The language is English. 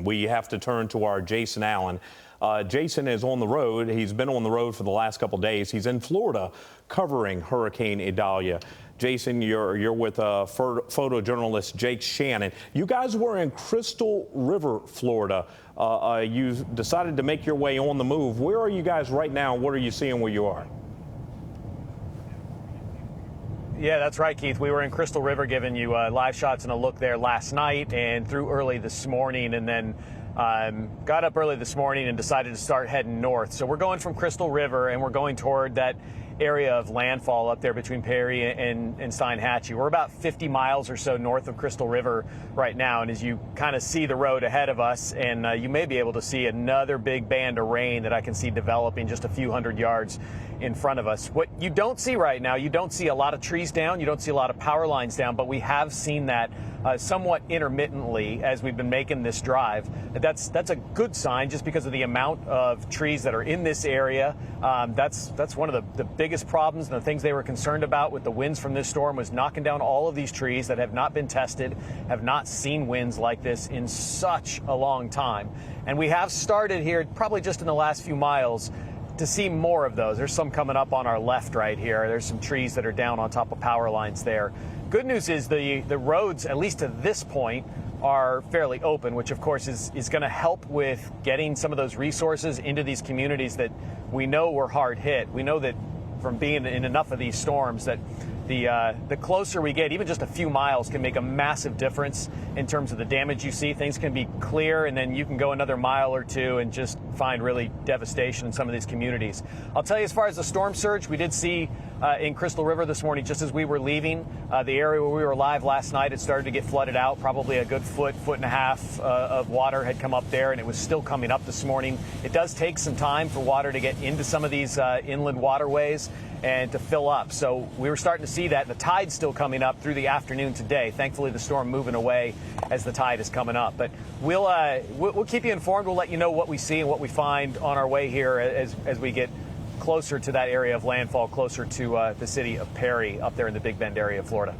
We have to turn to our Jason Allen. Jason is on the road. He's been on the road for the last couple days. He's in Florida covering Hurricane Idalia. Jason, you're with photojournalist Jake Shannon. You guys were in Crystal River, Florida. You decided to make your way on the move. Where are you guys right now? What are you seeing where you are? Yeah, that's right, Keith. We were in Crystal River giving you live shots and a look there last night and through early this morning, and then got up early this morning and decided to start heading north. So we're going from Crystal River and we're going toward that area of landfall up there between Perry and Steinhatchee. We're about 50 miles or so north of Crystal River right now, and as you kind of see the road ahead of us, and you may be able to see another big band of rain that I can see developing just a few hundred yards in front of us. What you don't see right now, you don't see a lot of trees down, you don't see a lot of power lines down, but we have seen that somewhat intermittently as we've been making this drive. That's a good sign just because of the amount of trees that are in this area. That's one of the biggest problems and the things they were concerned about with the winds from this storm was knocking down all of these trees that have not been tested, have not seen winds like this in such a long time. And we have started here probably just in the last few miles to see more of those. There's some coming up on our left right here. There's some trees that are down on top of power lines there. Good news is the roads, at least to this point, are fairly open, which of course is going to help with getting some of those resources into these communities that we know were hard hit. We know that from being in enough of these storms that the closer we get, even just a few miles can make a massive difference in terms of the damage you see. Things can be clear, and then you can go another mile or two and just find really devastation in some of these communities. I'll tell you, as far as the storm surge, we did see in Crystal River this morning, just as we were leaving the area where we were live last night, it started to get flooded out. Probably a good foot and a half of water had come up there, and it was still coming up this morning. It does take some time for water to get into some of these inland waterways and to fill up. So we were starting to see that. The tide's still coming up through the afternoon today. Thankfully, the storm moving away as the tide is coming up. But we'll keep you informed. We'll let you know what we see and what we find on our way here as we get closer to that area of landfall, closer to the city of Perry up there in the Big Bend area of Florida.